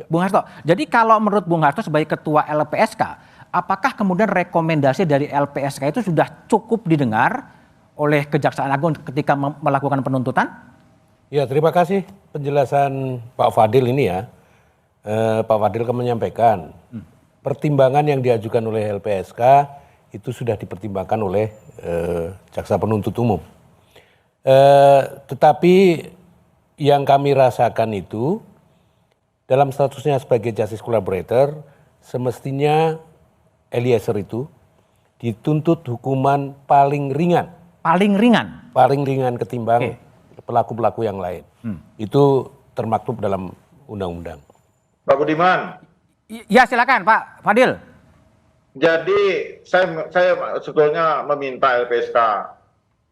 Bung Hasto, jadi kalau menurut Bung Hasto sebagai ketua LPSK, apakah kemudian rekomendasi dari LPSK itu sudah cukup didengar oleh Kejaksaan Agung ketika melakukan penuntutan? Ya, terima kasih penjelasan Pak Fadil ini ya. Pak Fadil kan menyampaikan pertimbangan yang diajukan oleh LPSK itu sudah dipertimbangkan oleh Jaksa Penuntut Umum. Tetapi yang kami rasakan itu dalam statusnya sebagai justice collaborator, semestinya Eliezer itu dituntut hukuman paling ringan. Paling ringan? Paling ringan ketimbang pelaku-pelaku yang lain. Itu termaktub dalam undang-undang. Pak Budiman. Ya silakan Pak Fadil. Jadi saya sebetulnya meminta LPSK.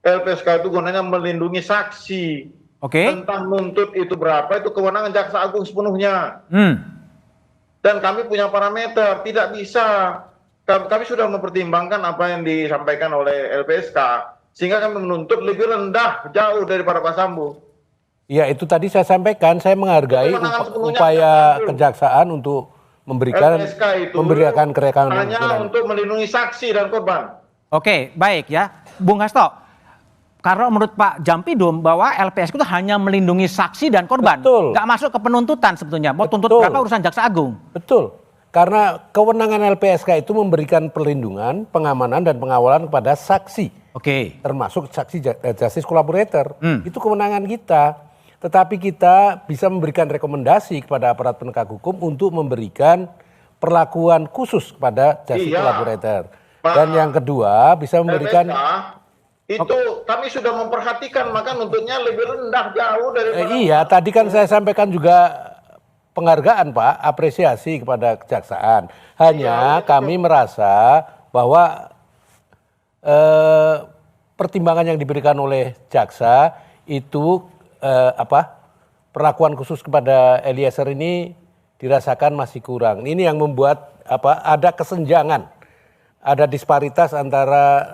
LPSK itu gunanya melindungi saksi. Tentang nuntut itu berapa, itu kewenangan Jaksa Agung sepenuhnya. Dan kami punya parameter, tidak bisa. Kami sudah mempertimbangkan apa yang disampaikan oleh LPSK, sehingga kami menuntut lebih rendah, jauh daripada Pak Sambo. Ya itu tadi saya sampaikan, saya menghargai upaya kejaksaan untuk memberikan kerekaan hanya untuk melindungi saksi dan korban. Oke, baik ya. Bung Hasto, karena menurut Pak Jampidum bahwa LPSK itu hanya melindungi saksi dan korban. Betul. Nggak masuk ke penuntutan sebetulnya. Mau tuntut berapa urusan Jaksa Agung. Betul. Karena kewenangan LPSK itu memberikan perlindungan, pengamanan dan pengawalan kepada saksi. Termasuk saksi justice collaborator. Itu kewenangan kita. Tetapi kita bisa memberikan rekomendasi kepada aparat penegak hukum untuk memberikan perlakuan khusus kepada justice collaborator. Dan yang kedua bisa memberikan itu kami sudah memperhatikan, maka nuntutnya lebih rendah jauh dari iya, tadi kan saya sampaikan juga penghargaan Pak, apresiasi kepada kejaksaan. Hanya kami merasa bahwa pertimbangan yang diberikan oleh jaksa itu perlakuan khusus kepada Eliezer ini dirasakan masih kurang. Ini yang membuat ada kesenjangan, ada disparitas antara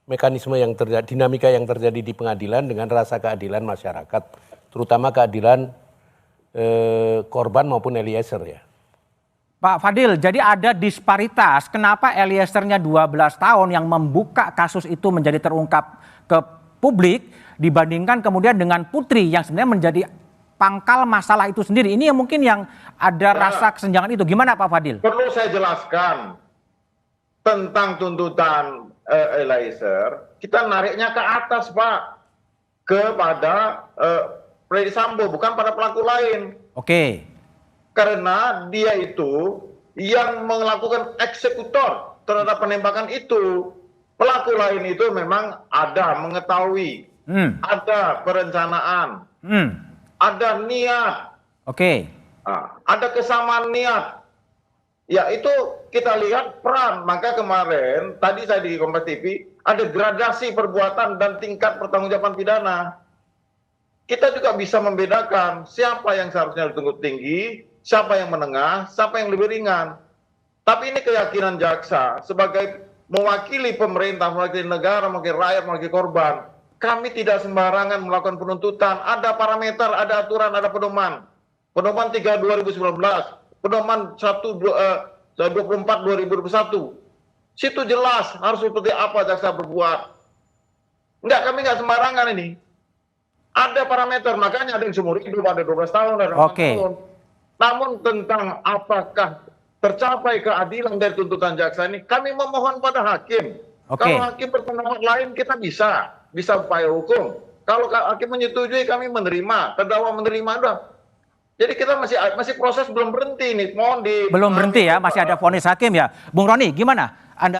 mekanisme yang terjadi, dinamika yang terjadi di pengadilan dengan rasa keadilan masyarakat, terutama keadilan korban maupun Eliezer ya. Pak Fadil, jadi ada disparitas. Kenapa Eliezernya 12 tahun yang membuka kasus itu menjadi terungkap ke publik dibandingkan kemudian dengan Putri yang sebenarnya menjadi pangkal masalah itu sendiri. Ini yang mungkin yang ada rasa kesenjangan itu. Gimana Pak Fadil? Perlu saya jelaskan tentang tuntutan Eliezer, kita nariknya ke atas Pak, kepada Freddy Sambo, bukan pada pelaku lain. Karena dia itu yang melakukan eksekutor terhadap penembakan itu. Pelaku lain itu memang ada mengetahui, ada perencanaan, ada niat, ada kesamaan niat. Ya itu kita lihat peran. Maka kemarin tadi saya di Kompas TV ada gradasi perbuatan dan tingkat pertanggungjawaban pidana. Kita juga bisa membedakan siapa yang seharusnya dituntut tinggi, siapa yang menengah, siapa yang lebih ringan. Tapi ini keyakinan jaksa sebagai mewakili pemerintah, mewakili negara, mewakili rakyat, mewakili korban. Kami tidak sembarangan melakukan penuntutan. Ada parameter, ada aturan, ada pedoman. Pedoman 3 2019. Pedoman 24 2021. Situ jelas harus seperti apa jaksa berbuat. Enggak, kami enggak sembarangan ini. Ada parameter, makanya ada yang seumur hidup, ada 12 tahun, ada 8 tahun. Namun tentang apakah tercapai keadilan dari tuntutan jaksa ini, kami memohon pada hakim. Kalau hakim berpendapat lain, kita bisa upaya hukum. Kalau hakim menyetujui, kami menerima, terdakwa menerima, udah. Jadi kita masih proses belum berhenti nih, belum berhenti ya, masih ada vonis hakim ya. Bung Roni, gimana? Anda